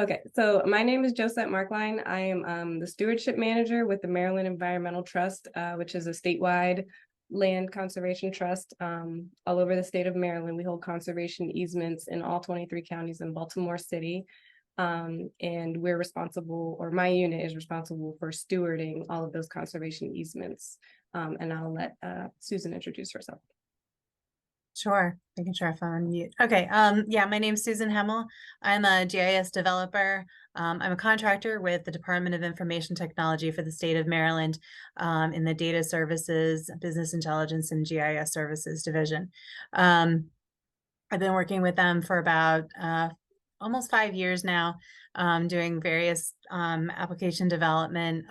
Okay, so my name is Josette Markline. I am the stewardship manager with the Maryland Environmental Trust, which is a statewide land conservation trust all over the state of Maryland. We hold conservation easements in all 23 counties in Baltimore City. And we're responsible, or my unit is responsible for stewarding all of those conservation easements. And I'll let Susan introduce herself. Sure, making sure I found mute. Okay, yeah, my name's Susan Hmel. I'm a GIS developer. I'm a contractor with the Department of Information Technology for the state of Maryland in the Data Services, Business Intelligence, and GIS Services Division. I've been working with them for about almost 5 years now, doing various application development,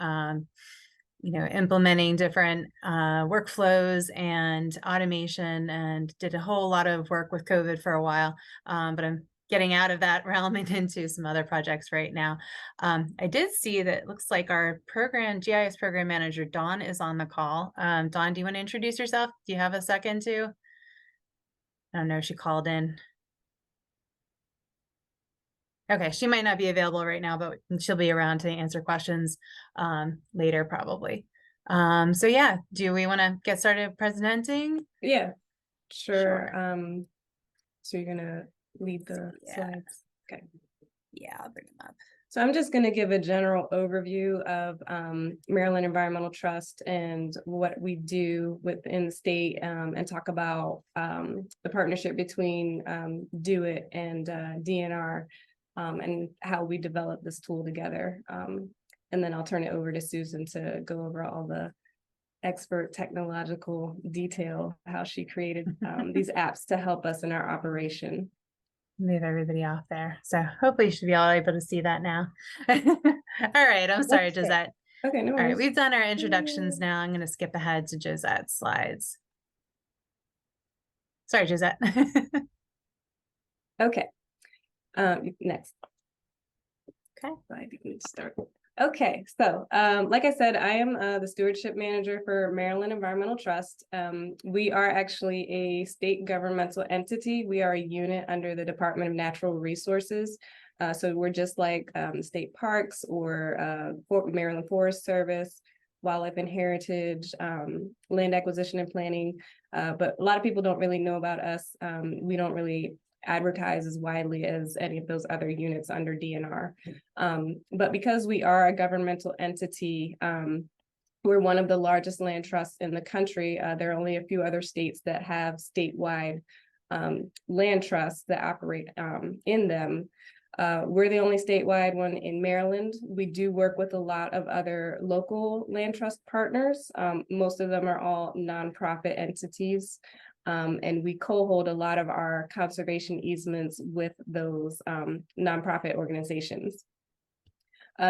implementing different workflows and automation, and did a whole lot of work with COVID for a while, but I'm getting out of that realm and into some other projects right now. I did see that it looks like our GIS program manager, Dawn, is on the call. Dawn, do you want to introduce yourself? Do you have a second to? I don't know if she called in. Okay, she might not be available right now, but she'll be around to answer questions later probably. So yeah, do we want to get started presenting? Yeah, sure. So you're gonna lead the slides. Okay. Yeah, I'll bring them up. So I'm just going to give a general overview of Maryland Environmental Trust and what we do within the state, and talk about the partnership between DoIT and DNR, and how we develop this tool together. And then I'll turn it over to Susan to go over all the expert technological detail, how she created these apps to help us in our operation. Move everybody off there. So hopefully you should be all able to see that now. All right, I'm sorry, Josette. Okay, no worries. All right, we've done our introductions now. I'm going to skip ahead to Josette's slides. Sorry, Josette. Okay. Next. Okay. I think we need to start. Okay, so like I said, I am the stewardship manager for Maryland Environmental Trust. We are actually a state governmental entity. We are a unit under the Department of Natural Resources. So we're just like state parks or Maryland Forest Service, Wildlife and Heritage, land acquisition and planning. But a lot of people don't really know about us. We don't really advertise as widely as any of those other units under DNR. But because we are a governmental entity, we're one of the largest land trusts in the country. There are only a few other states that have statewide land trusts that operate in them. We're the only statewide one in Maryland. We do work with a lot of other local land trust partners. Most of them are all nonprofit entities. And we co-hold a lot of our conservation easements with those nonprofit organizations.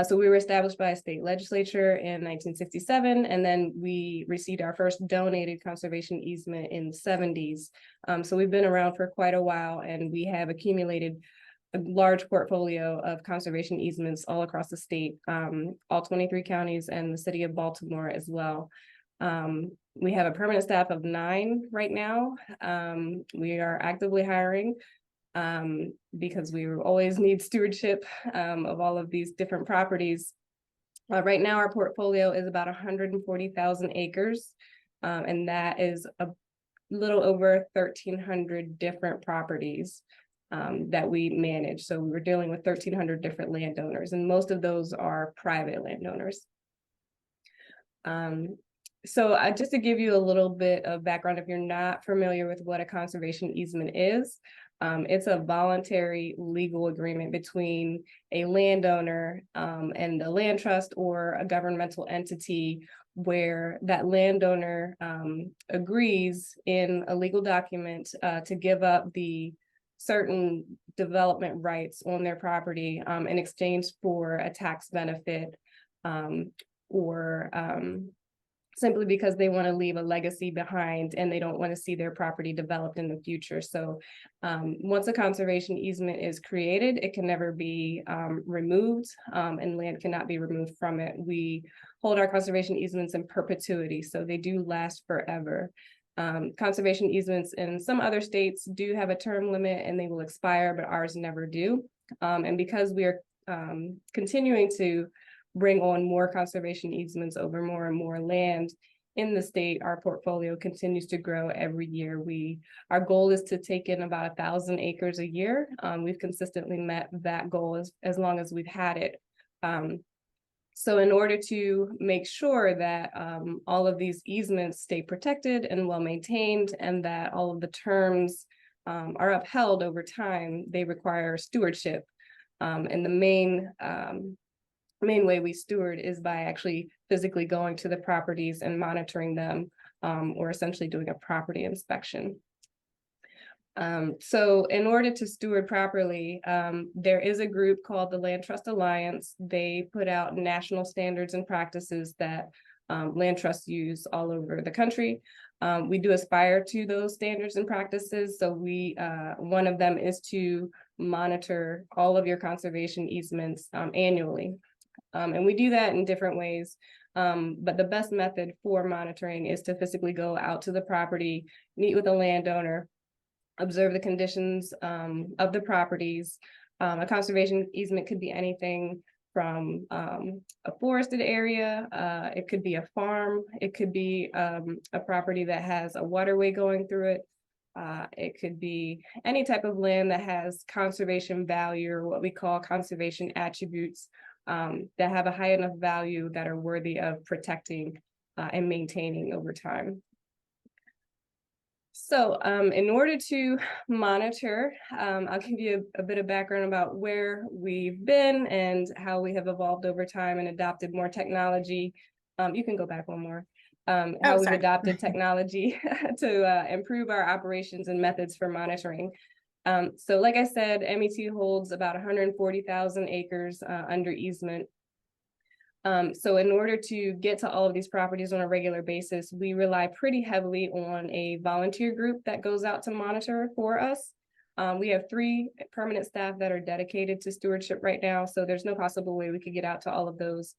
So we were established by a state legislature in 1967, and then we received our first donated conservation easement in the 70s. So we've been around for quite a while, and we have accumulated a large portfolio of conservation easements all across the state, all 23 counties and the city of Baltimore as well. We have a permanent staff of 9 right now. We are actively hiring because we always need stewardship of all of these different properties. Right now, our portfolio is about 140,000 acres, and that is a little over 1,300 different properties that we manage. So we're dealing with 1,300 different landowners, and most of those are private landowners. So just to give you a little bit of background, if you're not familiar with what a conservation easement is, it's a voluntary legal agreement between a landowner and a land trust or a governmental entity, where that landowner agrees in a legal document to give up the certain development rights on their property in exchange for a tax benefit, or simply because they want to leave a legacy behind and they don't want to see their property developed in the future. So once a conservation easement is created, it can never be removed, and land cannot be removed from it. We hold our conservation easements in perpetuity, so they do last forever. Conservation easements in some other states do have a term limit and they will expire, but ours never do. And because we are continuing to bring on more conservation easements over more and more land in the state. Our portfolio continues to grow every year. Our goal is to take in about 1,000 acres a year. We've consistently met that goal as long as we've had it. So in order to make sure that all of these easements stay protected and well maintained, and that all of the terms are upheld over time, they require stewardship. And the main way we steward is by actually physically going to the properties and monitoring them, or essentially doing a property inspection. So in order to steward properly, there is a group called the Land Trust Alliance. They put out national standards and practices that land trusts use all over the country. We do aspire to those standards and practices. So one of them is to monitor all of your conservation easements annually. And we do that in different ways. But the best method for monitoring is to physically go out to the property, meet with a landowner, observe the conditions of the properties. A conservation easement could be anything from a forested area, it could be a farm, it could be a property that has a waterway going through it. It could be any type of land that has conservation value, or what we call conservation attributes, that have a high enough value that are worthy of protecting and maintaining over time. So in order to monitor, I'll give you a bit of background about where we've been and how we have evolved over time and adopted more technology. You can go back one more. How we've adopted technology to improve our operations and methods for monitoring. So like I said, MET holds about 140,000 acres under easement. So in order to get to all of these properties on a regular basis, we rely pretty heavily on a volunteer group that goes out to monitor for us. We have 3 permanent staff that are dedicated to stewardship right now, so there's no possible way we could get out to all of those.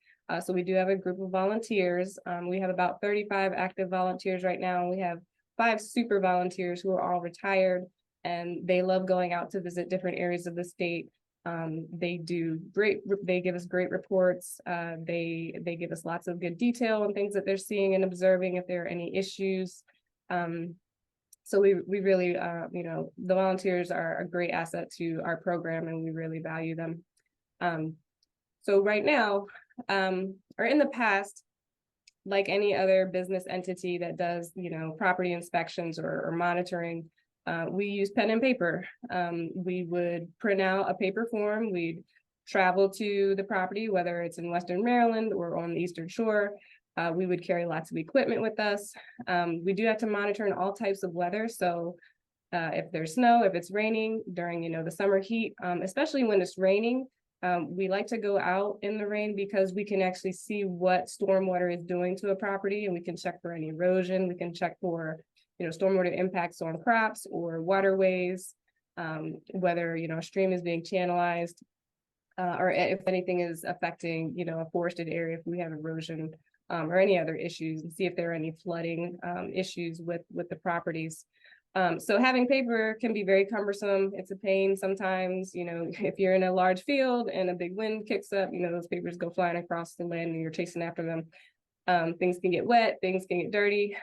So we do have a group of volunteers. We have about 35 active volunteers right now. We have 5 super volunteers who are all retired, and they love going out to visit different areas of the state. They give us great reports. They give us lots of good detail on things that they're seeing and observing if there are any issues. So we really, the volunteers are a great asset to our program, and we really value them. So right now, or in the past, like any other business entity that does, property inspections or monitoring, we use pen and paper. We would print out a paper form. We'd travel to the property, whether it's in Western Maryland or on the Eastern Shore. We would carry lots of equipment with us. We do have to monitor in all types of weather. So if there's snow, if it's raining during, the summer heat, especially when it's raining, we like to go out in the rain because we can actually see what stormwater is doing to a property, and we can check for any erosion. We can check for stormwater impacts on crops or waterways, whether, a stream is being channelized, or if anything is affecting, a forested area, if we have erosion, or any other issues, and see if there are any flooding issues with the properties. So having paper can be very cumbersome. It's a pain sometimes, if you're in a large field and a big wind kicks up, those papers go flying across the land and you're chasing after them. Things can get wet, things can get dirty.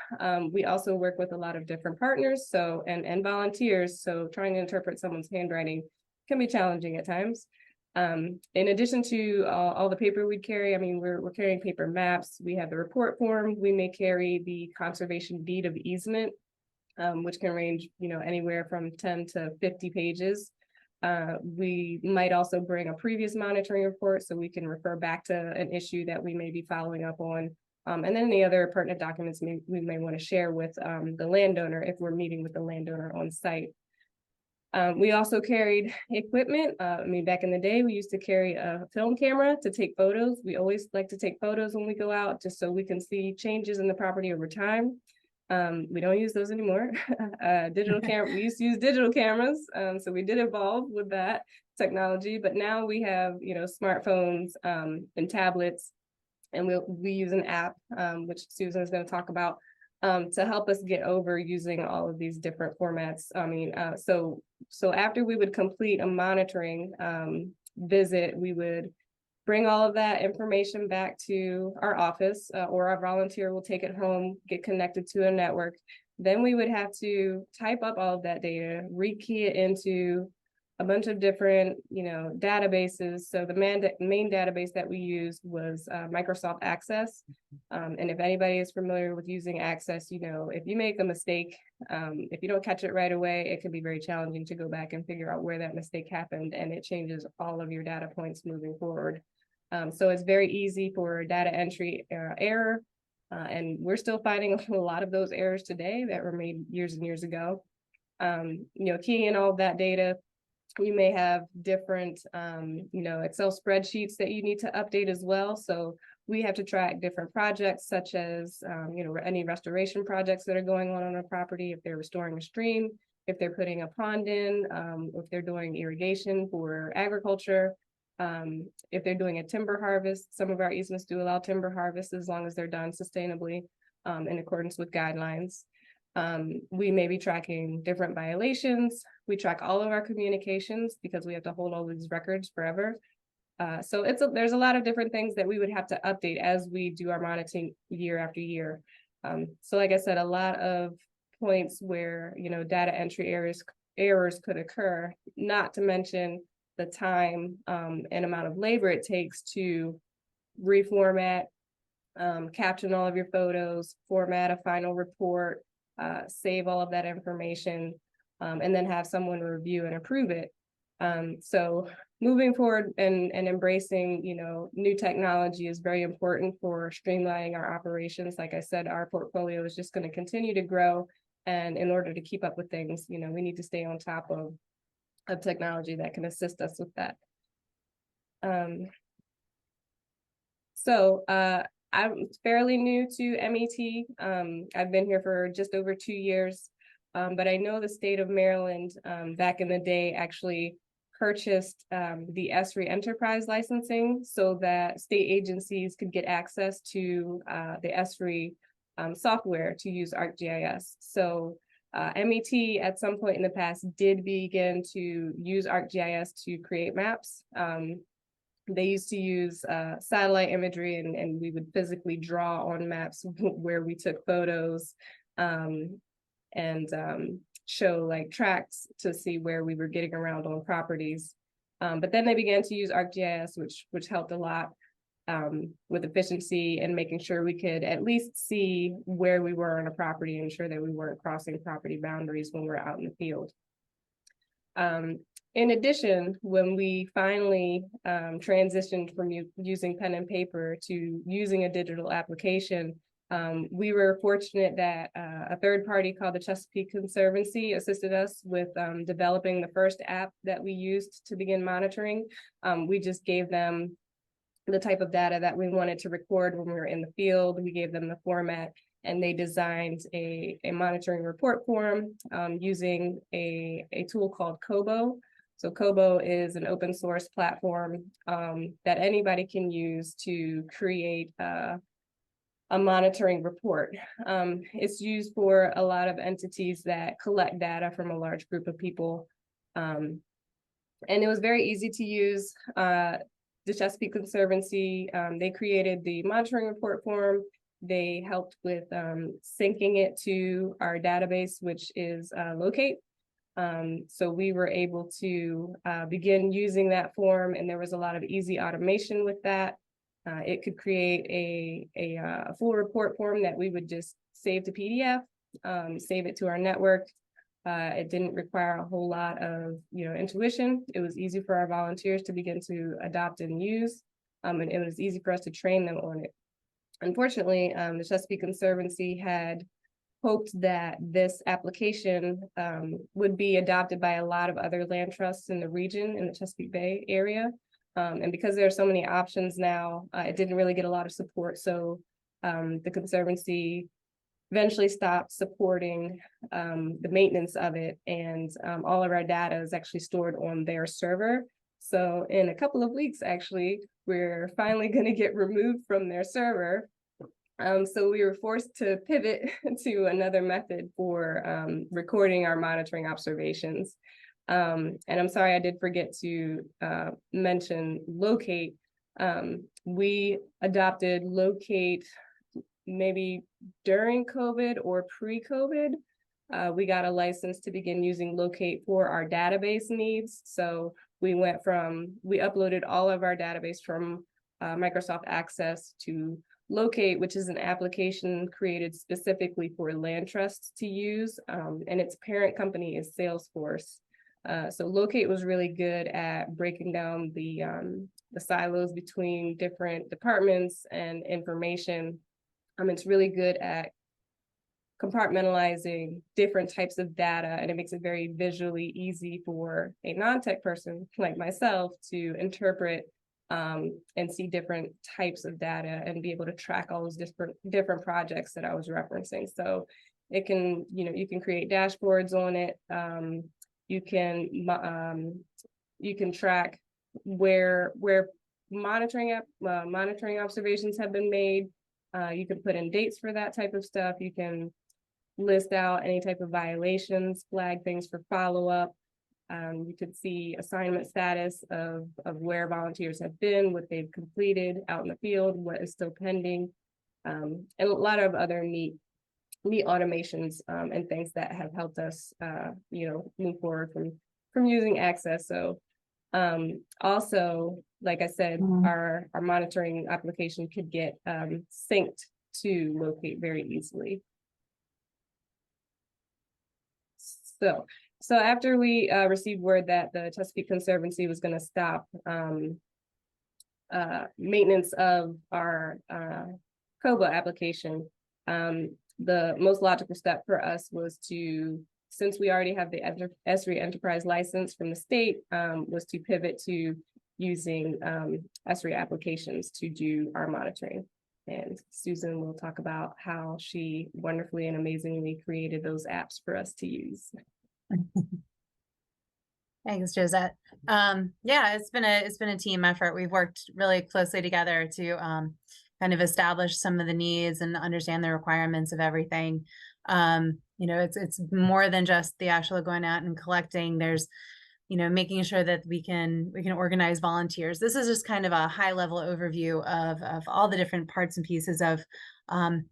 We also work with a lot of different partners, and volunteers. So trying to interpret someone's handwriting can be challenging at times. In addition to all the paper we'd carry, we're carrying paper maps. We have the report form. We may carry the conservation deed of easement, which can range, anywhere from 10 to 50 pages. We might also bring a previous monitoring report so we can refer back to an issue that we may be following up on. And then any other pertinent documents we may want to share with the landowner if we're meeting with the landowner on site. We also carried equipment. Back in the day, we used to carry a film camera to take photos. We always like to take photos when we go out, just so we can see changes in the property over time. We don't use those anymore. We used to use digital cameras. So we did evolve with that technology, but now we have, smartphones and tablets, and we use an app, which Susan is going to talk about, to help us get over using all of these different formats. So after we would complete a monitoring, visit, we would bring all of that information back to our office, or our volunteer will take it home, get connected to a network. Then we would have to type up all of that data, rekey it into a bunch of different, databases. So the main database that we used was Microsoft Access. And if anybody is familiar with using Access, if you make a mistake, if you don't catch it right away, it can be very challenging to go back and figure out where that mistake happened, and it changes all of your data points moving forward. So it's very easy for data entry error. And we're still finding a lot of those errors today that were made years and years ago. Keying in all of that data, you may have different, Excel spreadsheets that you need to update as well. So we have to track different projects, such as, any restoration projects that are going on a property, if they're restoring a stream, if they're putting a pond in, if they're doing irrigation for agriculture, if they're doing a timber harvest. Some of our easements do allow timber harvest as long as they're done sustainably, in accordance with guidelines. We may be tracking different violations. We track all of our communications because we have to hold all these records forever. So there's a lot of different things that we would have to update as we do our monitoring year after year. So like I said, a lot of points where, data entry errors could occur, not to mention the time and amount of labor it takes to reformat, caption all of your photos, format a final report, save all of that information, and then have someone review and approve it. So moving forward and embracing, new technology is very important for streamlining our operations. Like I said, our portfolio is just going to continue to grow. And in order to keep up with things, we need to stay on top of technology that can assist us with that. I'm fairly new to MET. I've been here for just over 2 years, but I know the state of Maryland back in the day actually purchased the ESRI enterprise licensing so that state agencies could get access to the ESRI software to use ArcGIS. So MET at some point in the past did begin to use ArcGIS to create maps. They used to use satellite imagery, and we would physically draw on maps where we took photos and show like tracks to see where we were getting around on properties. But then they began to use ArcGIS, which helped a lot with efficiency and making sure we could at least see where we were on a property and ensure that we weren't crossing property boundaries when we're out in the field. In addition, when we finally transitioned from using pen and paper to using a digital application, we were fortunate that a third party called the Chesapeake Conservancy assisted us with developing the first app that we used to begin monitoring. We just gave them the type of data that we wanted to record when we were in the field. We gave them the format, and they designed a monitoring report form using a tool called Kobo. So Kobo is an open source platform that anybody can use to create a monitoring report. It's used for a lot of entities that collect data from a large group of people. And it was very easy to use. The Chesapeake Conservancy, they created the monitoring report form. They helped with syncing it to our database, which is Locate. So we were able to begin using that form, and there was a lot of easy automation with that. It could create a full report form that we would just save to PDF, save it to our network. It didn't require a whole lot of intuition. It was easy for our volunteers to begin to adopt and use, and it was easy for us to train them on it. Unfortunately, the Chesapeake Conservancy had hoped that this application would be adopted by a lot of other land trusts in the region, in the Chesapeake Bay area. And because there are so many options now, it didn't really get a lot of support. So the Conservancy eventually stopped supporting the maintenance of it, and all of our data is actually stored on their server. So in a couple of weeks, actually, we're finally going to get removed from their server. So we were forced to pivot to another method for recording our monitoring observations. And I'm sorry, I did forget to mention locate. We adopted locate maybe during COVID or pre-COVID. We got a license to begin using locate for our database needs. So we uploaded all of our database from Microsoft Access to Locate, which is an application created specifically for land trusts to use, and its parent company is Salesforce. So Locate was really good at breaking down the silos between different departments and information. It's really good at compartmentalizing different types of data, and it makes it very visually easy for a non-tech person like myself to interpret and see different types of data and be able to track all those different projects that I was referencing. So it can, you can create dashboards on it. You can track where monitoring observations have been made. You can put in dates for that type of stuff. You can list out any type of violations, flag things for follow-up. You could see assignment status of where volunteers have been, what they've completed out in the field, what is still pending, and a lot of other neat automations and things that have helped us, move forward from using Access. So also, like I said, our monitoring application could get synced to Locate very easily. So after we received word that the Chesapeake Conservancy was going to stop maintenance of our COBA application, the most logical step for us was to, since we already have the ESRI enterprise license from the state, was to pivot to using ESRI applications to do our monitoring. And Susan will talk about how she wonderfully and amazingly created those apps for us to use. Thanks, Josette. Yeah, it's been a team effort. We've worked really closely together to kind of establish some of the needs and understand the requirements of everything. It's more than just the actual going out and collecting. There's, making sure that we can organize volunteers. This is just kind of a high level overview of all the different parts and pieces of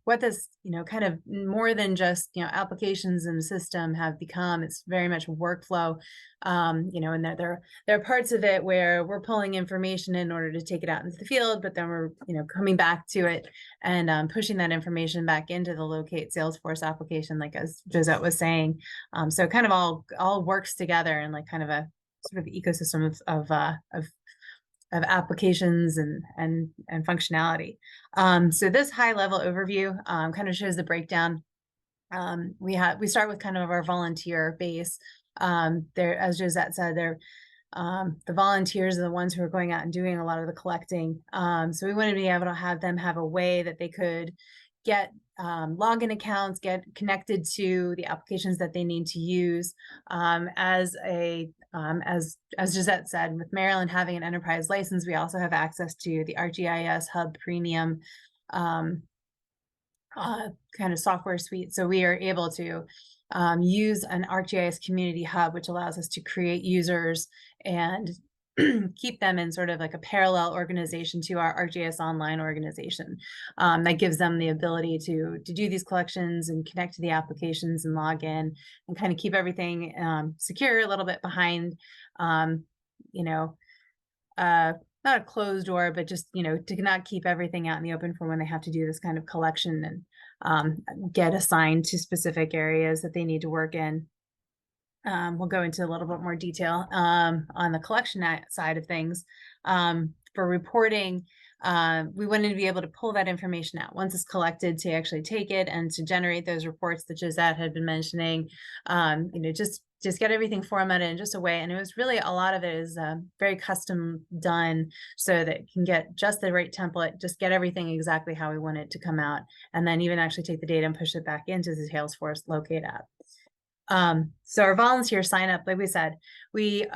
what this, kind of more than just, applications in the system have become. It's very much a workflow, and there are parts of it where we're pulling information in order to take it out into the field, but then we're, coming back to it and pushing that information back into the Locate Salesforce application, like as Josette was saying. So it kind of all works together in like kind of a sort of ecosystem of applications and functionality. So this high level overview kind of shows the breakdown. We start with kind of our volunteer base. There, as Josette said, the volunteers are the ones who are going out and doing a lot of the collecting. So we want to be able to have them have a way that they could get login accounts, get connected to the applications that they need to use. As Josette said, with Maryland having an enterprise license, we also have access to the ArcGIS Hub Premium kind of software suite. So we are able to use an ArcGIS Community Hub, which allows us to create users and keep them in sort of like a parallel organization to our ArcGIS Online organization. That gives them the ability to do these collections and connect to the applications and log in and kind of keep everything secure, a little bit behind, not a closed door, but just, to not keep everything out in the open for when they have to do this kind of collection and get assigned to specific areas that they need to work in. We'll go into a little bit more detail on the collection side of things. For reporting, we wanted to be able to pull that information out once it's collected, to actually take it and to generate those reports that Josette had been mentioning. Just get everything formatted in just a way. And it was really, a lot of it is very custom done so that it can get just the right template, just get everything exactly how we want it to come out. And then even actually take the data and push it back into the Salesforce Locate app. So our volunteer sign up, like we said, we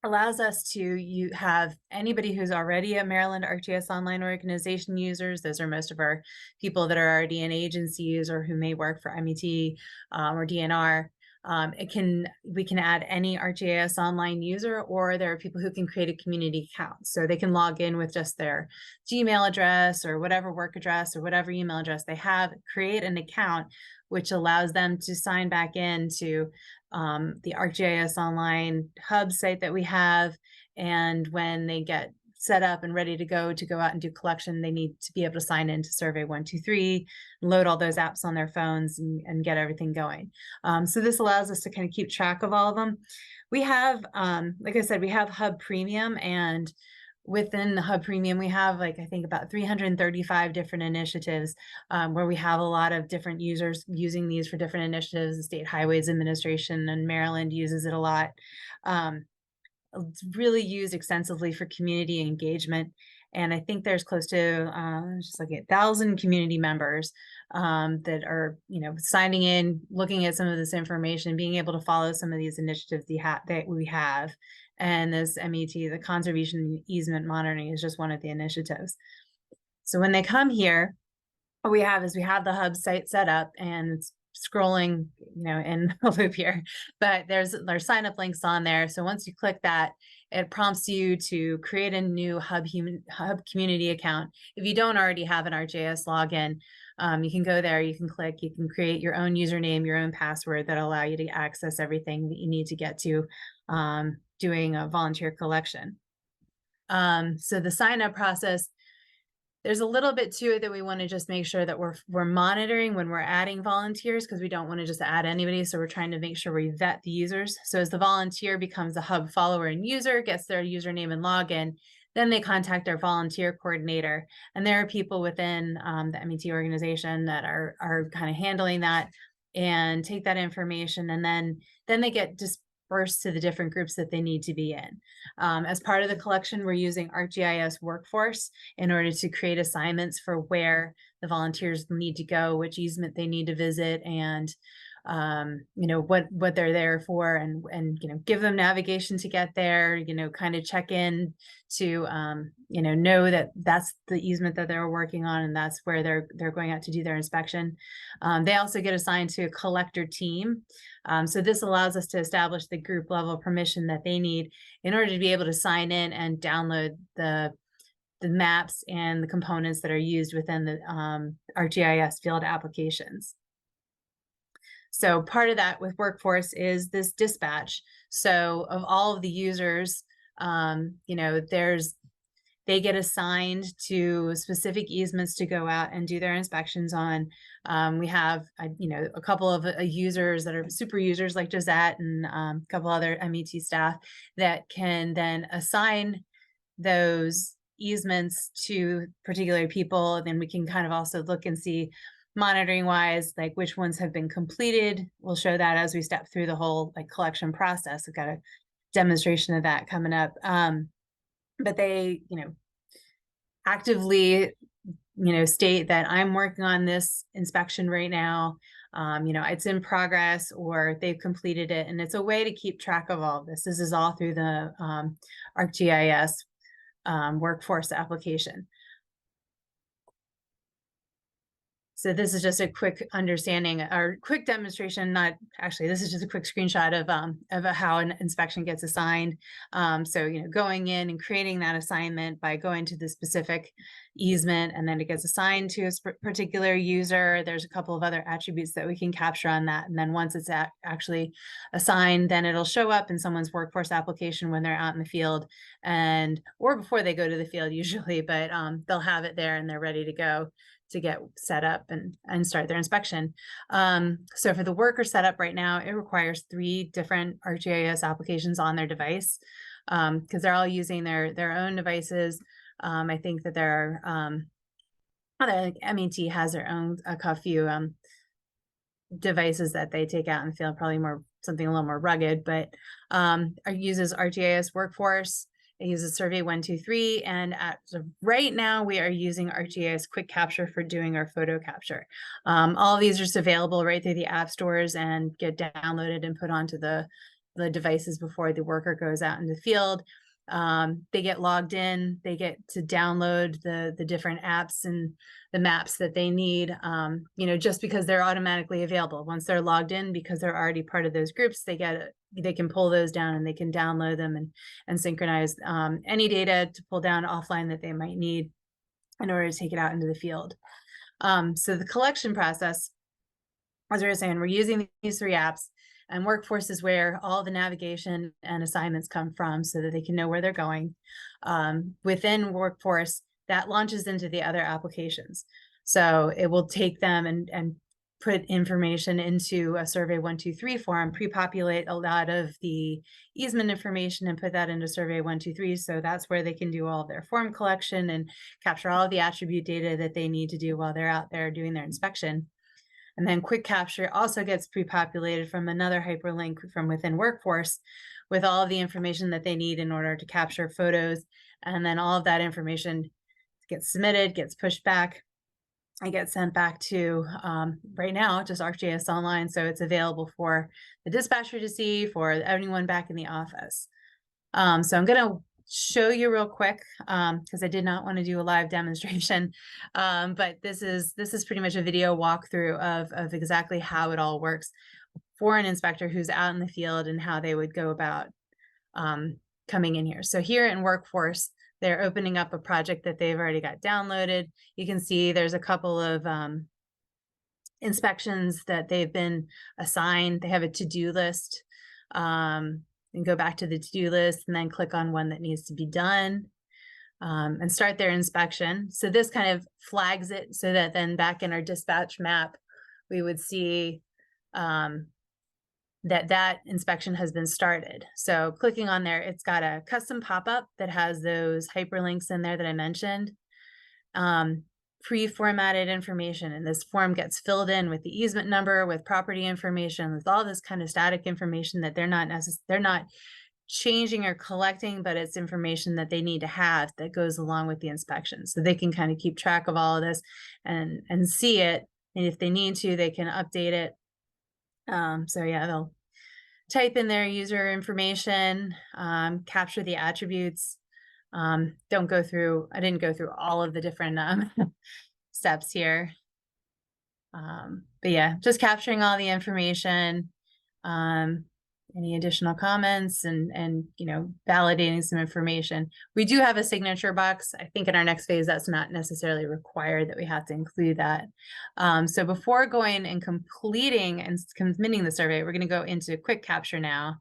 allows us to have anybody who's already a Maryland ArcGIS Online organization users. Those are most of our people that are already in agencies or who may work for MET or DNR. we can add any ArcGIS online user, or there are people who can create a community account. So they can log in with just their Gmail address or whatever work address or whatever email address they have, create an account, which allows them to sign back into the ArcGIS online hub site that we have. And when they get set up and ready to go out and do collection, they need to be able to sign into Survey 123, load all those apps on their phones and get everything going. So this allows us to kind of keep track of all of them. We have, like I said, we have Hub Premium, and within the Hub Premium, we have I think about 335 different initiatives where we have a lot of different users using these for different initiatives. The State Highways Administration in Maryland uses it a lot. It's really used extensively for community engagement. And I think there's close to just like 1,000 community members that are, signing in, looking at some of this information, being able to follow some of these initiatives that we have. And this MET, the Conservation Easement Monitoring, is just one of the initiatives. So when they come here, what we have is we have the hub site set up, and it's scrolling, in a loop here, but there's sign up links on there. So once you click that, it prompts you to create a new Hub community account. If you don't already have an ArcGIS login, you can go there, you can click, you can create your own username, your own password that allow you to access everything that you need to get to doing a volunteer collection. So the sign up process, there's a little bit to it that we want to just make sure that we're monitoring when we're adding volunteers, because we don't want to just add anybody. So we're trying to make sure we vet the users. So as the volunteer becomes a hub follower and user, gets their username and login, then they contact our volunteer coordinator. And there are people within the MET organization that are kind of handling that and take that information, and then they get dispersed to the different groups that they need to be in. As part of the collection, we're using ArcGIS Workforce in order to create assignments for where the volunteers need to go, which easement they need to visit, and what they're there for, and give them navigation to get there, kind of check in to know that that's the easement that they're working on, and that's where they're going out to do their inspection. They also get assigned to a collector team. So this allows us to establish the group level permission that they need in order to be able to sign in and download the maps and the components that are used within the ArcGIS field applications. So part of that with Workforce is this dispatch. So of all of the users, they get assigned to specific easements to go out and do their inspections on. We have, a couple of users that are super users like Josette, and a couple other MET staff that can then assign those easements to particular people. Then we can kind of also look and see, monitoring wise, like which ones have been completed. We'll show that as we step through the whole collection process. I've got a demonstration of that coming up. But they, actively, state that I'm working on this inspection right now. It's in progress, or they've completed it. And it's a way to keep track of all of this. This is all through the ArcGIS Workforce application. So this is just a quick understanding or quick demonstration. Not actually, this is just a quick screenshot of how an inspection gets assigned. So going in and creating that assignment by going to the specific easement, and then it gets assigned to a particular user. There's a couple of other attributes that we can capture on that, and then once it's actually assigned, then it'll show up in someone's Workforce application when they're out in the field, or before they go to the field usually, but they'll have it there and they're ready to go to get set up and start their inspection. So for the worker setup right now, it requires 3 different ArcGIS applications on their device, because they're all using their own devices. I think that there are MET has their own a few devices that they take out in the field, probably something a little more rugged, but uses ArcGIS Workforce. It uses Survey 123, and right now we are using ArcGIS Quick Capture for doing our photo capture. All of these are just available right through the app stores and get downloaded and put onto the devices before the worker goes out in the field. They get logged in, they get to download the different apps and the maps that they need, just because they're automatically available. Once they're logged in, because they're already part of those groups, they can pull those down and they can download them and synchronize any data to pull down offline that they might need in order to take it out into the field. So the collection process, as we were saying, we're using these 3 apps, and Workforce is where all the navigation and assignments come from so that they can know where they're going. Within Workforce, that launches into the other applications. So it will take them and put information into a Survey 123 form, pre-populate a lot of the easement information and put that into Survey 123. So that's where they can do all of their form collection and capture all of the attribute data that they need to do while they're out there doing their inspection. And then quick capture also gets pre-populated from another hyperlink from within Workforce with all of the information that they need in order to capture photos. And then all of that information gets submitted, gets pushed back, and gets sent back to, right now, just ArcGIS Online. So it's available for the dispatcher to see, for anyone back in the office. So I'm going to show you real quick, because I did not want to do a live demonstration, but this is pretty much a video walkthrough of exactly how it all works for an inspector who's out in the field and how they would go about coming in here. So here in Workforce, they're opening up a project that they've already got downloaded. You can see there's a couple of inspections that they've been assigned. They have a to-do list. And go back to the to-do list and then click on one that needs to be done, and start their inspection. So this kind of flags it so that then back in our dispatch map, we would see that inspection has been started. So clicking on there, it's got a custom pop-up that has those hyperlinks in there that I mentioned. Pre-formatted information, and this form gets filled in with the easement number, with property information, with all this kind of static information that they're not changing or collecting, but it's information that they need to have that goes along with the inspection. So they can kind of keep track of all of this and see it. And if they need to, they can update it. So yeah, they'll type in their user information, capture the attributes. I didn't go through all of the different steps here. But yeah, just capturing all the information, any additional comments and validating some information. We do have a signature box. I think in our next phase, that's not necessarily required that we have to include that. So before going and completing and submitting the survey, we're going to go into quick capture now.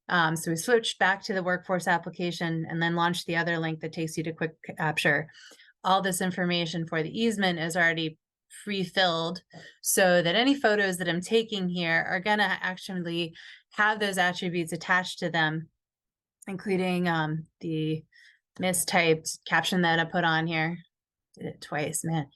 So we switched back to the Workforce application and then launched the other link that takes you to quick capture. All this information for the easement is already pre-filled so that any photos that I'm taking here are going to actually have those attributes attached to them, including the mistyped caption that I put on here. Did it twice, man.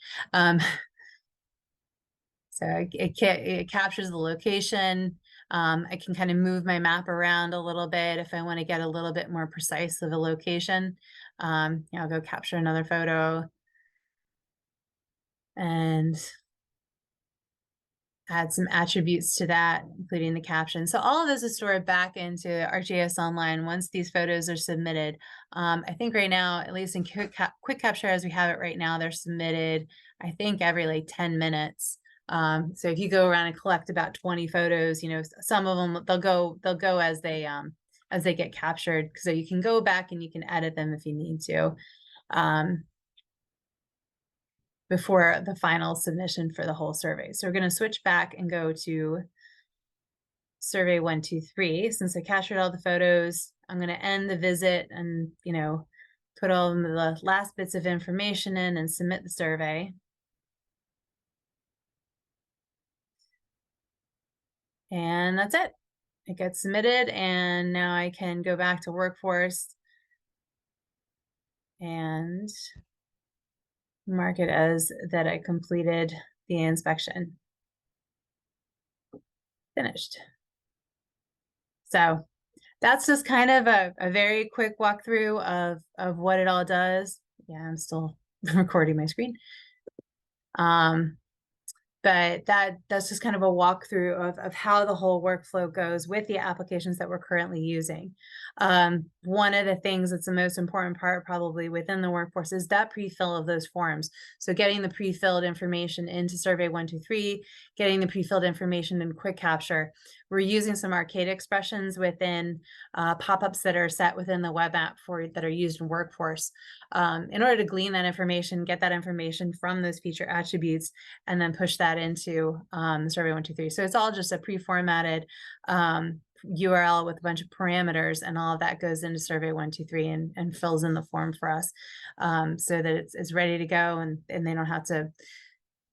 So it captures the location. I can kind of move my map around a little bit if I want to get a little bit more precise of a location. I'll go capture another photo and add some attributes to that, including the caption. So all of this is stored back into ArcGIS Online once these photos are submitted. I think right now, at least in quick capture as we have it right now, they're submitted, I think, every like 10 minutes. So if you go around and collect about 20 photos, some of them they'll go as they get captured. So you can go back and you can edit them if you need to, before the final submission for the whole survey. So we're going to switch back and go to Survey 123. Since I captured all the photos, I'm going to end the visit and put all of the last bits of information in and submit the survey. And that's it. It gets submitted, and now I can go back to Workforce and mark it as that I completed the inspection. Finished. So that's just kind of a very quick walkthrough of what it all does. Yeah, I'm still recording my screen. but that's just kind of a walkthrough of how the whole workflow goes with the applications that we're currently using. One of the things that's the most important part probably within the workforce is that pre-fill of those forms. So getting the pre-filled information into Survey 123, getting the pre-filled information in Quick Capture. We're using some arcade expressions within pop-ups that are set within the web app that are used in Workforce in order to glean that information, get that information from those feature attributes, and then push that into the Survey 123. So it's all just a pre-formatted URL with a bunch of parameters, and all of that goes into Survey 123 and fills in the form for us so that it's ready to go, and they don't have to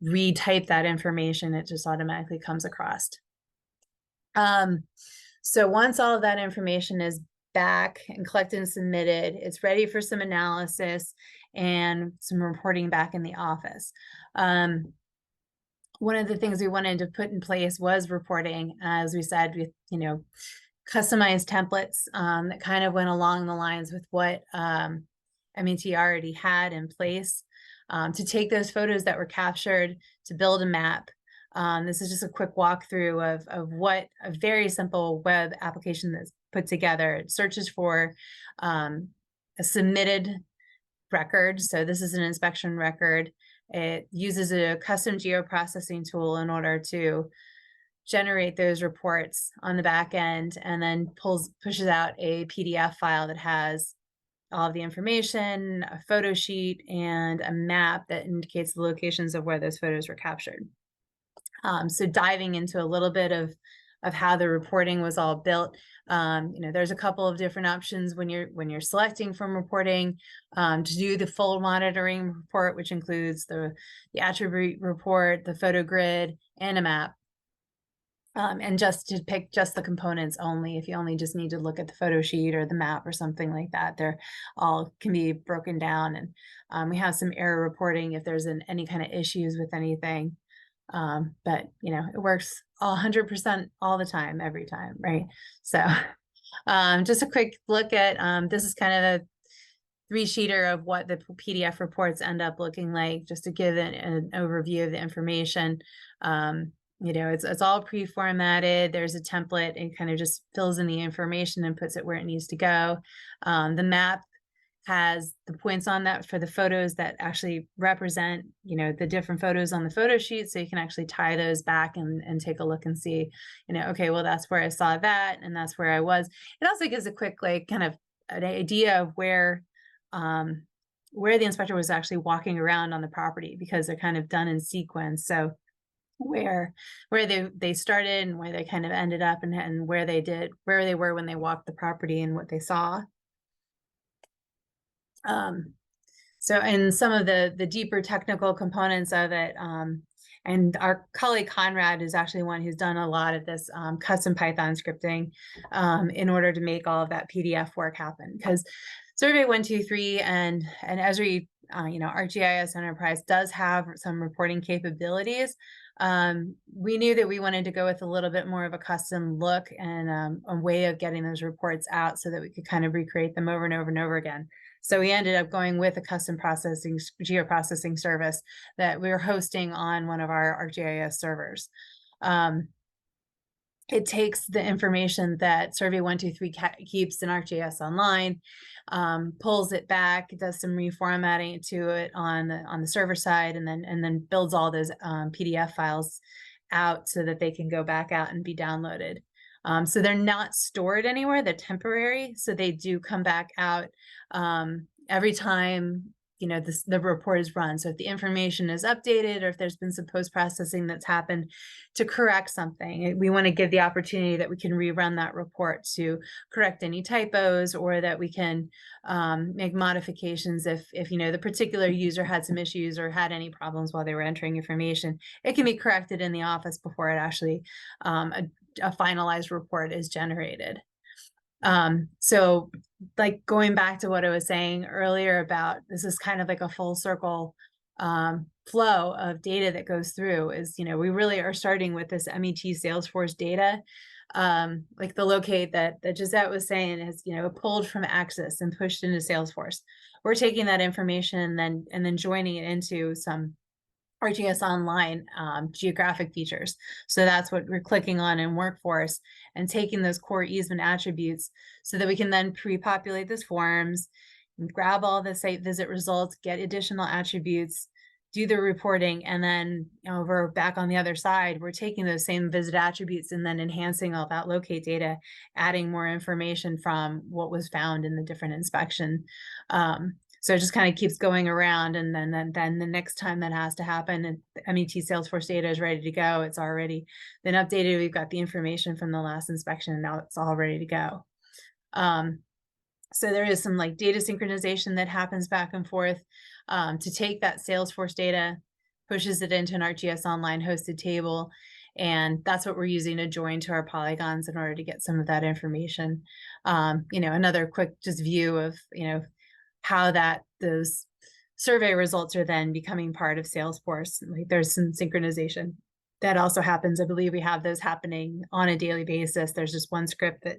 retype that information. It just automatically comes across. So once all of that information is back and collected and submitted, it's ready for some analysis and some reporting back in the office. One of the things we wanted to put in place was reporting, as we said, with, customized templates that kind of went along the lines with what MET already had in place to take those photos that were captured to build a map. This is just a quick walkthrough of what a very simple web application that's put together. It searches for a submitted record. So this is an inspection record. It uses a custom geoprocessing tool in order to generate those reports on the back end, and then pushes out a PDF file that has all of the information, a photo sheet, and a map that indicates the locations of where those photos were captured. So diving into a little bit of how the reporting was all built. There's a couple of different options when you're selecting from reporting to do the full monitoring report, which includes the attribute report, the photo grid, and a map. And just to pick just the components only, if you only just need to look at the photo sheet or the map or something like that, they're all can be broken down. And we have some error reporting if there's any kind of issues with anything. But it works 100% all the time, every time, right? So just a quick look at this is kind of a 3-sheeter of what the PDF reports end up looking like, just to give an overview of the information. It's all pre-formatted. There's a template. It kind of just fills in the information and puts it where it needs to go. The map has the points on that for the photos that actually represent, the different photos on the photo sheet. So you can actually tie those back and take a look and see, okay, well, that's where I saw that, and that's where I was. It also gives a quick, kind of an idea of where the inspector was actually walking around on the property, because they're kind of done in sequence. So where they started and where they kind of ended up, and where they were when they walked the property and what they saw. So in some of the deeper technical components of it, and our colleague Conrad is actually one who's done a lot of this custom Python scripting in order to make all of that PDF work happen. Because Survey 123 and Esri, ArcGIS Enterprise does have some reporting capabilities. We knew that we wanted to go with a little bit more of a custom look and a way of getting those reports out so that we could kind of recreate them over and over and over again. So we ended up going with a custom geoprocessing service that we were hosting on one of our ArcGIS servers. It takes the information that Survey 123 keeps in ArcGIS Online, pulls it back, does some reformatting to it on the server side, and then builds all those PDF files out so that they can go back out and be downloaded. So they're not stored anywhere, they're temporary. So they do come back out every time, the report is run. So if the information is updated, or if there's been some post-processing that's happened to correct something, we want to give the opportunity that we can rerun that report to correct any typos, or that we can make modifications if the particular user had some issues or had any problems while they were entering information. It can be corrected in the office before it actually a finalized report is generated. So going back to what I was saying earlier about this is kind of like a full circle flow of data that goes through is, we really are starting with this MET Salesforce data, like the locate that Josette was saying is, pulled from Axis and pushed into Salesforce. We're taking that information and then joining it into some ArcGIS Online geographic features. So that's what we're clicking on in Workforce and taking those core easement attributes so that we can then pre-populate those forms, grab all the site visit results, get additional attributes, do the reporting, and then over back on the other side, we're taking those same visit attributes and then enhancing all that locate data, adding more information from what was found in the different inspection. So it just kind of keeps going around, and then the next time that has to happen, and MET Salesforce data is ready to go. It's already been updated. We've got the information from the last inspection, and now it's all ready to go. So there is some like data synchronization that happens back and forth to take that Salesforce data, pushes it into an ArcGIS Online hosted table, and that's what we're using to join to our polygons in order to get some of that information. Another quick just view of how those survey results are then becoming part of Salesforce. Like there's some synchronization that also happens. I believe we have those happening on a daily basis. There's just one script that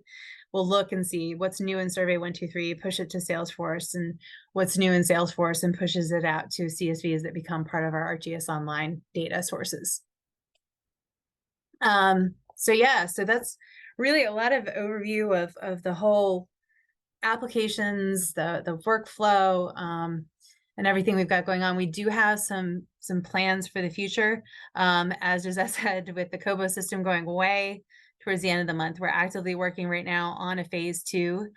will look and see what's new in survey 123, push it to Salesforce, and what's new in Salesforce, and pushes it out to CSVs that become part of our ArcGIS Online data sources. So that's really a lot of overview of the whole applications, the workflow, and everything we've got going on. We do have some plans for the future. As Josette said, with the Kobo system going away towards the end of the month, we're actively working right now on a phase 2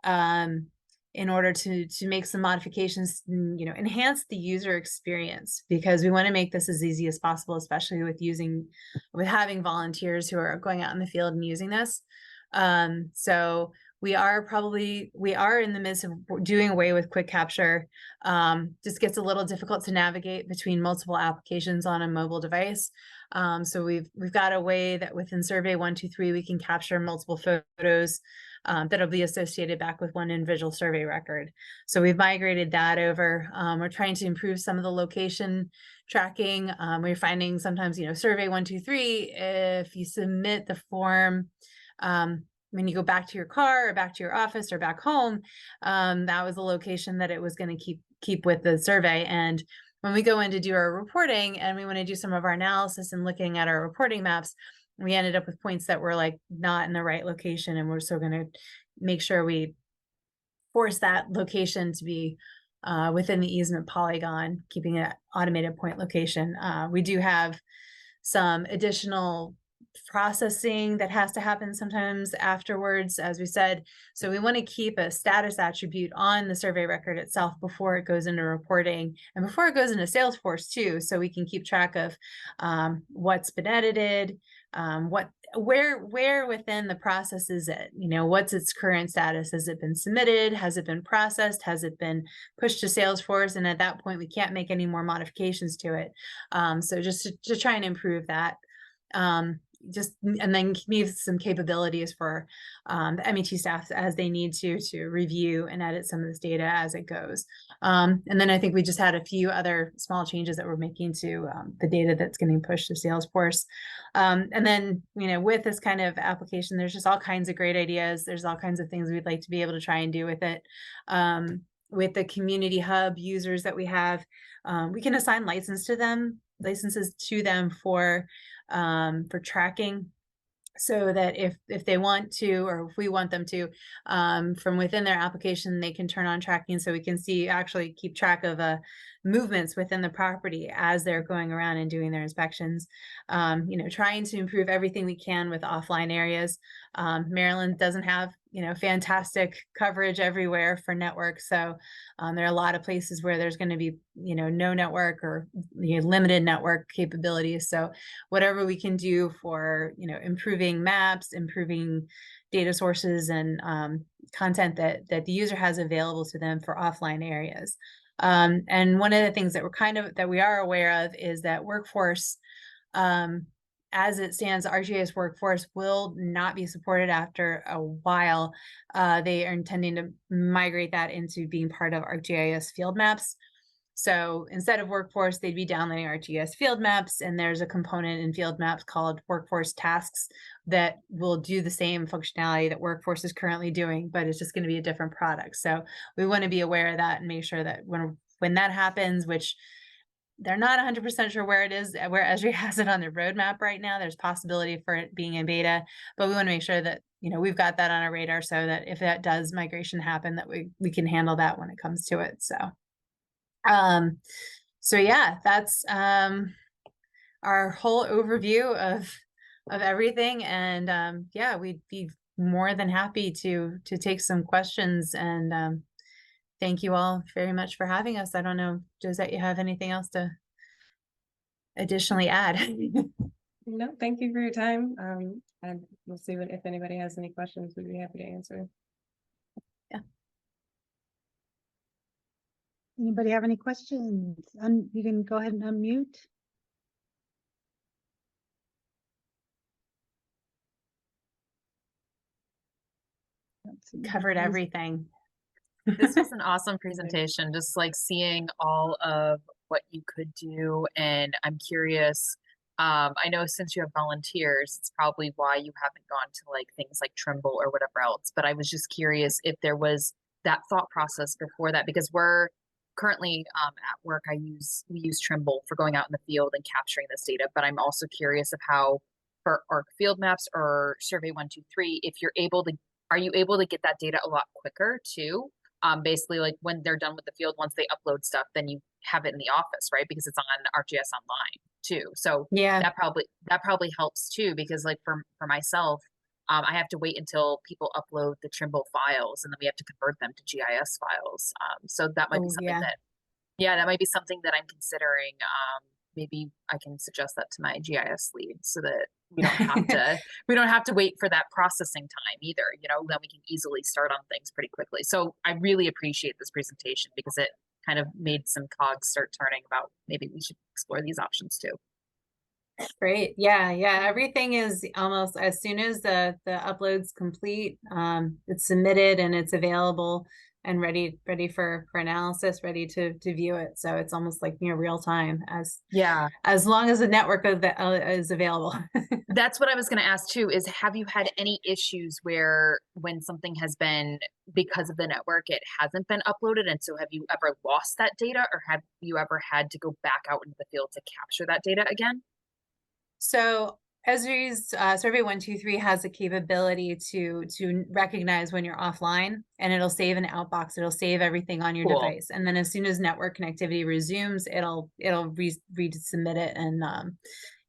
in order to make some modifications, enhance the user experience, because we want to make this as easy as possible, especially with having volunteers who are going out in the field and using this. So we are in the midst of doing away with quick capture. Just gets a little difficult to navigate between multiple applications on a mobile device. So we've got a way that within survey 123 we can capture multiple photos that'll be associated back with one individual survey record. So we've migrated that over. We're trying to improve some of the location tracking. We're finding sometimes, survey 123, if you submit the form, when you go back to your car or back to your office or back home, that was the location that it was going to keep with the survey. And when we go in to do our reporting and we want to do some of our analysis and looking at our reporting maps, we ended up with points that were like not in the right location. And we're still going to make sure we force that location to be within the easement polygon, keeping it automated point location. We do have some additional processing that has to happen sometimes afterwards, as we said. So we want to keep a status attribute on the survey record itself before it goes into reporting and before it goes into Salesforce too, so we can keep track of what's been edited, where within the process is it, what's its current status? Has it been submitted? Has it been processed? Has it been pushed to Salesforce? And at that point, we can't make any more modifications to it. So just to try and improve that. And then leave some capabilities for the MET staff as they need to review and edit some of this data as it goes. And then I think we just had a few other small changes that we're making to the data that's getting pushed to Salesforce. And then, with this kind of application, there's just all kinds of great ideas. There's all kinds of things we'd like to be able to try and do with it. With the community hub users that we have, we can assign licenses to them for tracking, so that if they want to, or if we want them to, from within their application, they can turn on tracking, so we can actually keep track of movements within the property as they're going around and doing their inspections. Trying to improve everything we can with offline areas. Maryland doesn't have fantastic coverage everywhere for network, so there are a lot of places where there's going to be no network or limited network capabilities. So whatever we can do for improving maps, improving data sources, and content that the user has available to them for offline areas. And one of the things that we are aware of is that workforce, as it stands, ArcGIS Workforce will not be supported after a while. They are intending to migrate that into being part of ArcGIS field maps. So instead of Workforce, they'd be downloading ArcGIS field maps, and there's a component in field maps called Workforce Tasks that will do the same functionality that Workforce is currently doing, but it's just going to be a different product. So we want to be aware of that and make sure that when that happens, which they're not 100% sure where it is, where Esri has it on their roadmap right now. There's possibility for it being in beta, but we want to make sure that, you know, we've got that on our radar so that if that does migration happen, that we can handle that when it comes to it. So yeah, that's our whole overview of everything. And yeah, we'd be more than happy to take some questions. And thank you all very much for having us. I don't know, Josette, you have anything else to additionally add? No, thank you for your time. And we'll see if anybody has any questions, we'd be happy to answer. Yeah. Anybody have any questions? You can go ahead and unmute. Covered everything. This was an awesome presentation, just like seeing all of what you could do. And I'm curious, I know since you have volunteers, it's probably why you haven't gone to like things like Trimble or whatever else. But I was just curious if there was that thought process before that, because we're currently at work, we use Trimble for going out in the field and capturing this data. But I'm also curious of how for ARC field maps or Survey 123, if you're able to, are you able to get that data a lot quicker too? Basically, like when they're done with the field, once they upload stuff, then you have it in the office, right? Because it's on ArcGIS Online too. So Yeah. that probably helps too, because like for myself, I have to wait until people upload the Trimble files, and then we have to convert them to GIS files. So that might be something that might be something that I'm considering. Maybe I can suggest that to my GIS lead so that we don't have to wait for that processing time either. You know, then we can easily start on things pretty quickly. So I really appreciate this presentation because it kind of made some cogs start turning about maybe we should explore these options too. Great. Yeah. Everything is almost as soon as the upload's complete, it's submitted and it's available and ready for analysis, ready to view it. So it's almost like near real time as long as the network is available. That's what I was going to ask too, is have you had any issues where when something has been, because of the network, it hasn't been uploaded? And so have you ever lost that data, or have you ever had to go back out into the field to capture that data again? So Esri's Survey 123 has the capability to recognize when you're offline, and it'll save an outbox. It'll save everything on your device, and then as soon as network connectivity resumes, it'll resubmit it and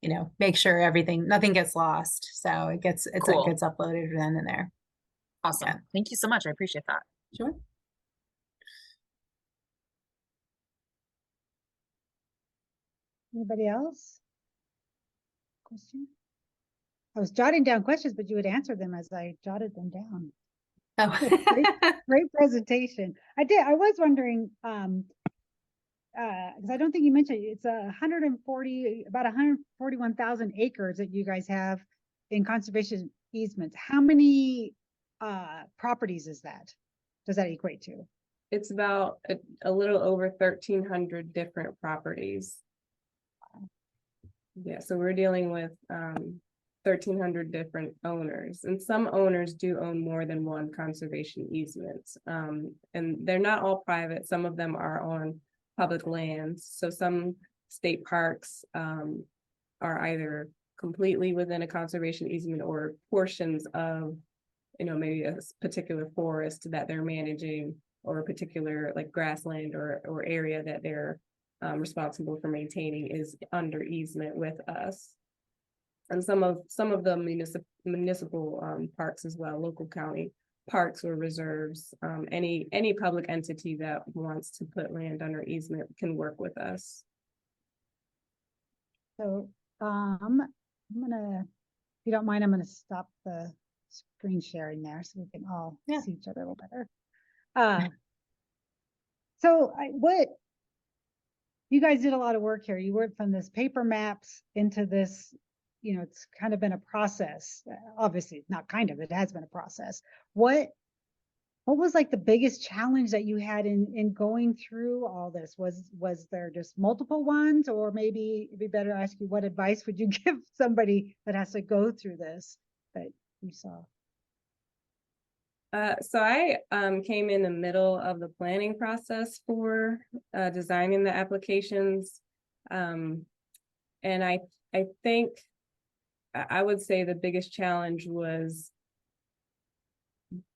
you know, make sure nothing gets lost. So it gets uploaded then and there. Awesome. Yeah. Thank you so much. I appreciate that. Sure. Anybody else? Question? I was jotting down questions, but you would answer them as I jotted them down. Oh. Great presentation. I was wondering, because I don't think you mentioned it's about 141,000 acres that you guys have in conservation easements. How many properties is that? Does that equate to? It's about a little over 1,300 different properties. Yeah, so we're dealing with 1,300 different owners, and some owners do own more than one conservation easement. And they're not all private. Some of them are on public lands. So some state parks are either completely within a conservation easement or portions of, you know, maybe a particular forest that they're managing, or a particular like grassland or area that they're responsible for maintaining is under easement with us. And some of the municipal parks as well, local county parks or reserves, any public entity that wants to put land under easement can work with us. So I'm gonna, if you don't mind, I'm gonna stop the screen sharing there so we can all see each other a little better. So you guys did a lot of work here. You went from this paper maps into this, you know, it's kind of been a process. Obviously, not kind of, it has been a process. What was like the biggest challenge that you had in going through all this? Was there just multiple ones, or maybe it'd be better to ask you, what advice would you give somebody that has to go through this that you saw? So I came in the middle of the planning process for designing the applications. And I think I would say the biggest challenge was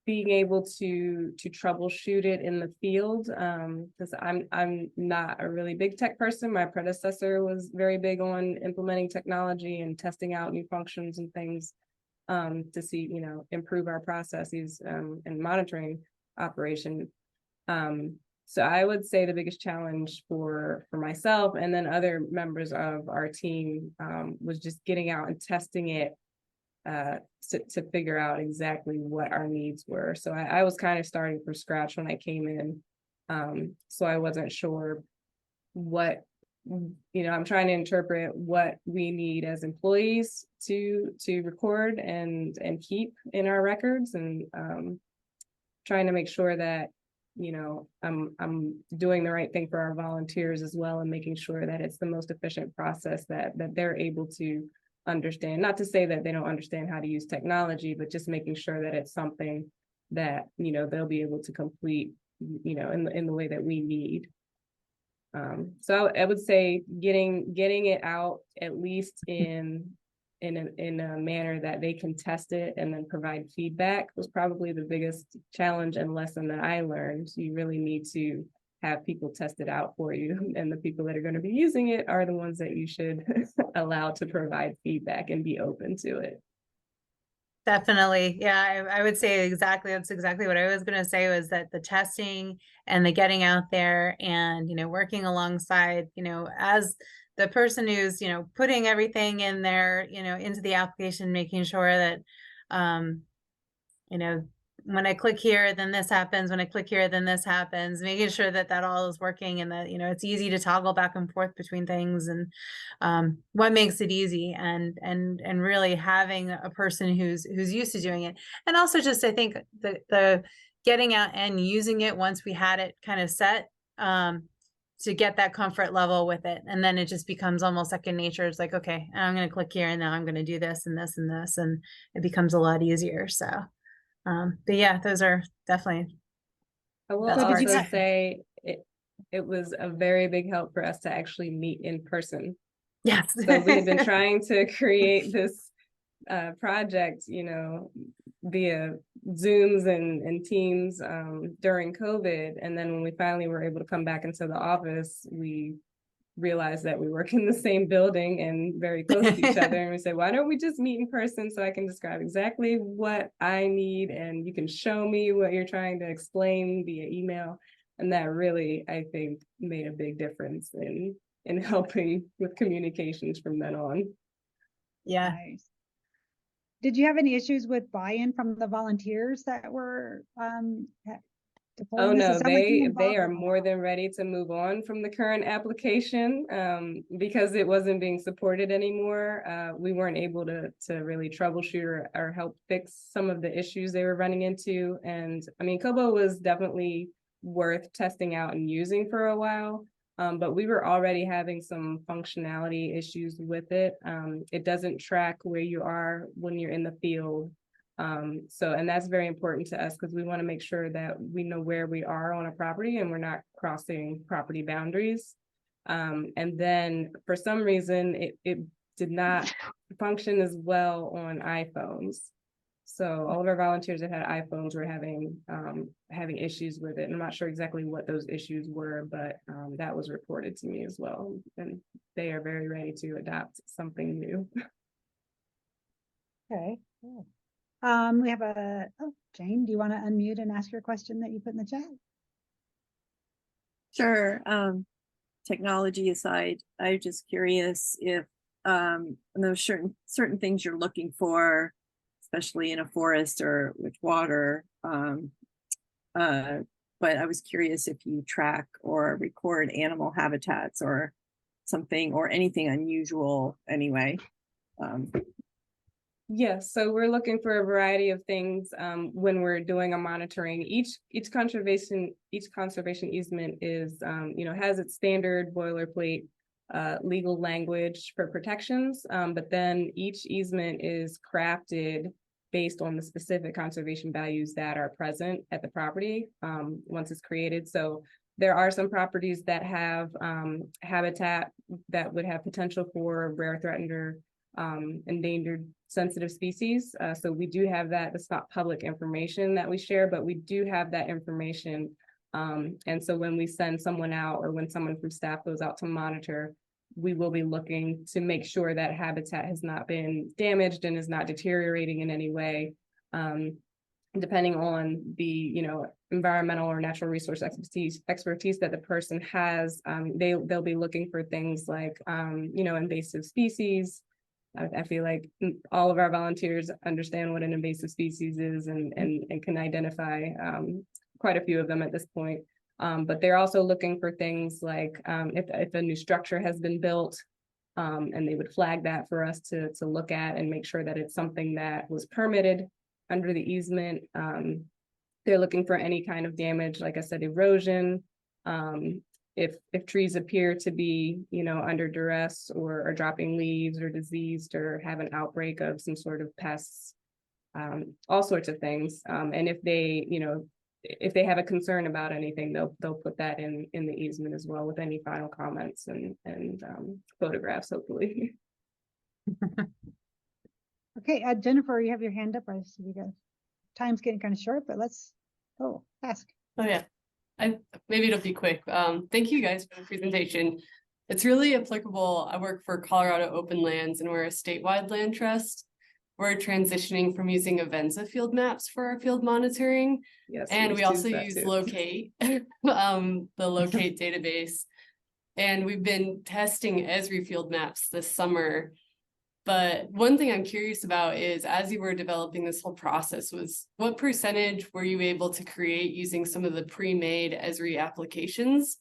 being able to troubleshoot it in the field, because I'm not a really big tech person. My predecessor was very big on implementing technology and testing out new functions and things, to see, improve our processes, and monitoring operation. So I would say the biggest challenge for myself and then other members of our team, was just getting out and testing it, to figure out exactly what our needs were. So I was kind of starting from scratch when I came in. So I wasn't sure what, I'm trying to interpret what we need as employees to record and keep in our records, and trying to make sure that, I'm doing the right thing for our volunteers as well, and making sure that it's the most efficient process that they're able to understand. Not to say that they don't understand how to use technology, but just making sure that it's something that, they'll be able to complete, in the way that we need. So I would say getting it out at least in a manner that they can test it and then provide feedback was probably the biggest challenge and lesson that I learned. You really need to have people test it out for you, and the people that are going to be using it are the ones that you should allow to provide feedback and be open to it. Definitely. Yeah, I would say that's exactly what I was going to say, was that the testing and the getting out there and, working alongside, as the person who's, putting everything in there, into the application, making sure that, when I click here, then this happens. When I click here, then this happens, making sure that that all is working, and that, it's easy to toggle back and forth between things, and what makes it easy, and really having a person who's used to doing it. And also just, I think the getting out and using it once we had it kind of set, to get that comfort level with it. And then it just becomes almost second nature. It's like, okay, I'm going to click here, and now I'm going to do this and this and this, and it becomes a lot easier. So but yeah, those are definitely. I will That's also hard. say it was a very big help for us to actually meet in person. Yes. So we had been trying to create this project, via Zooms and Teams, during COVID. And then when we finally were able to come back into the office, we realized that we work in the same building and very close to each other. And we said, why don't we just meet in person so I can describe exactly what I need, and you can show me what you're trying to explain via email. And that really, I think, made a big difference in helping with communications from then on. Yeah. Nice. Did you have any issues with buy-in from the volunteers that were Oh no, they are involved? more than ready to move on from the current application, because it wasn't being supported anymore. We weren't able to really troubleshoot or help fix some of the issues they were running into. And I mean, Kobo was definitely worth testing out and using for a while. But we were already having some functionality issues with it. It doesn't track where you are when you're in the field. And that's very important to us, because we want to make sure that we know where we are on a property and we're not crossing property boundaries. And then for some reason, it did not function as well on iPhones. So all of our volunteers that had iPhones were having issues with it. And I'm not sure exactly what those issues were, but that was reported to me as well. And they are very ready to adopt something new. Okay, cool. We have Jane, do you want to unmute and ask your question that you put in the chat? Sure. Technology aside, I'm just curious if there's certain things you're looking for, especially in a forest or with water. But I was curious if you track or record animal habitats or something, or anything unusual anyway. Yes, so we're looking for a variety of things when we're doing a monitoring. Each conservation easement is has its standard boilerplate legal language for protections, but then each easement is crafted based on the specific conservation values that are present at the property once it's created. So There are some properties that have habitat that would have potential for rare, threatened, or endangered sensitive species. So we do have that. It's not public information that we share, but we do have that information. And so when we send someone out, or when someone from staff goes out to monitor, we will be looking to make sure that habitat has not been damaged and is not deteriorating in any way. Depending on the, environmental or natural resource expertise that the person has, they'll be looking for things like, invasive species. I feel like all of our volunteers understand what an invasive species is and can identify quite a few of them at this point. But they're also looking for things like if a new structure has been built, and they would flag that for us to look at and make sure that it's something that was permitted under the easement. They're looking for any kind of damage, like I said, erosion. If trees appear to be, under duress or dropping leaves or diseased or have an outbreak of some sort of pests, all sorts of things. And if they have a concern about anything, they'll put that in the easement as well, with any final comments and photographs, hopefully. Okay, Jennifer, you have your hand up. I see you guys. Time's getting kind of short, but let's ask. Oh yeah, maybe it'll be quick. Thank you guys for the presentation. It's really applicable. I work for Colorado Open Lands and we're a statewide land trust. We're transitioning from using Avenza field maps for our field monitoring. Yes, And we also use too. Locate, the Locate database. And we've been testing Esri field maps this summer. But one thing I'm curious about is, as you were developing this whole process, was what percentage were you able to create using some of the pre-made Esri applications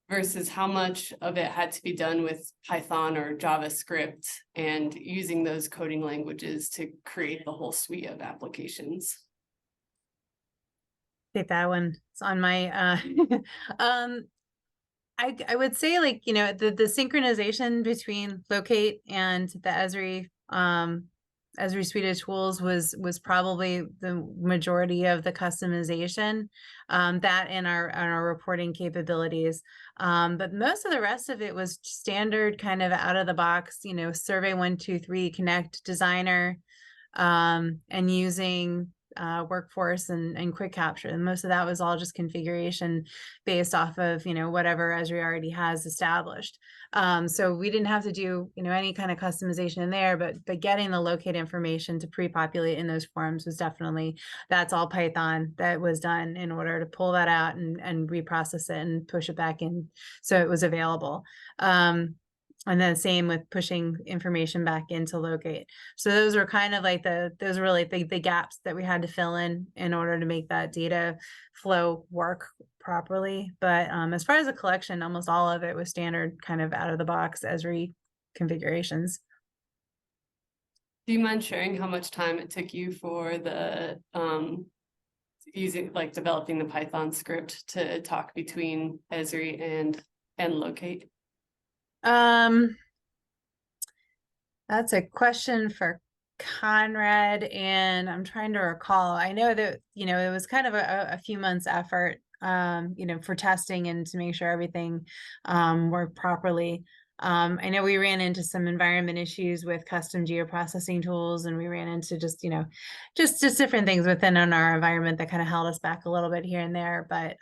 versus how much of it had to be done with Python or JavaScript and using those coding languages to create the whole suite of applications? Take that one. It's on my I would say, like, the synchronization between Locate and the Esri suite of tools was probably the majority of the customization, that and our reporting capabilities. But most of the rest of it was standard, kind of out of the box, survey 1, 2, 3, connect designer, and using workforce and quick capture. And most of that was all just configuration based off of, whatever Esri already has established. So we didn't have to do, any kind of customization in there, but getting the locate information to pre-populate in those forms was definitely, that's all Python that was done in order to pull that out and reprocess it and push it back in so it was available. And then same with pushing information back into Locate. So those were kind of like those were really the gaps that we had to fill in order to make that data flow work properly. But as far as the collection, almost all of it was standard, kind of out of the box Esri configurations. Do you mind sharing how much time it took you for the developing the Python script to talk between Esri and Locate? That's a question for Conrad, and I'm trying to recall. I know that, it was kind of a few months effort, for testing and to make sure everything worked properly. I know we ran into some environment issues with custom geoprocessing tools, and we ran into just different things within our environment that kind of held us back a little bit here and there. But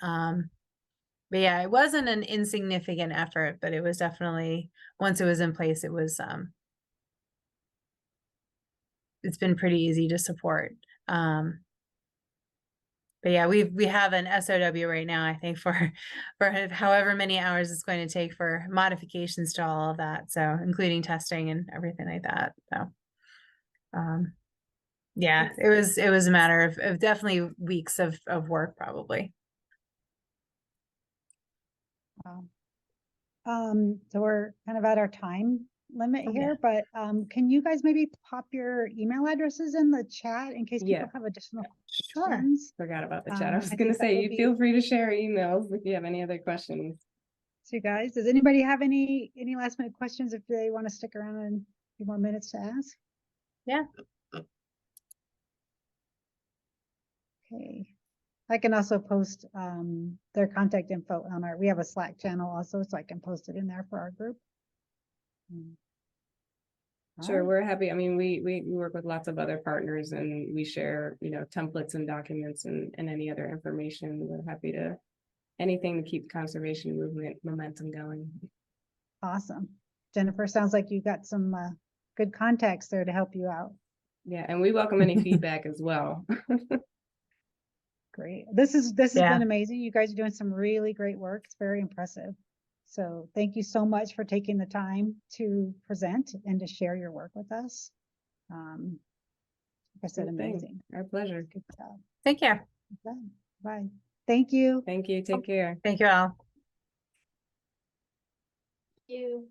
yeah, it wasn't an insignificant effort, but it was definitely, once it was in place, it was, it's been pretty easy to support. But yeah, we have an SOW right now, I think, for however many hours it's going to take for modifications to all of that. So including testing and everything like that. So, yeah, it was a matter of definitely weeks of work, probably. So we're kind of at our time limit Okay. here, but can you guys maybe pop your email addresses in the chat in case Yeah. people have additional Sure. questions? Forgot about the chat. I was I gonna think that say, would you be- feel free to share emails if you have any other questions. So you guys, does anybody have any last minute questions if they want to stick around and a few more minutes to ask? Yeah. Okay. I can also post their contact info on we have a Slack channel also, so I can post it in there for our group. Sure, Alright. we're happy. I mean, we work with lots of other partners and we share, templates and documents and any other information. We're happy to anything to keep the conservation movement momentum going. Awesome. Jennifer, sounds like you got some good contacts there to help you out. Yeah, and we welcome any feedback as well. Great. This has Yeah. been amazing. You guys are doing some really great work. It's very impressive. So thank you so much for taking the time to present and to share your work with us. Like I said, Sure thing. amazing. Our pleasure. Good job. Take care. Okay. Bye. Thank you. Thank you. Take care. Thank you all. You.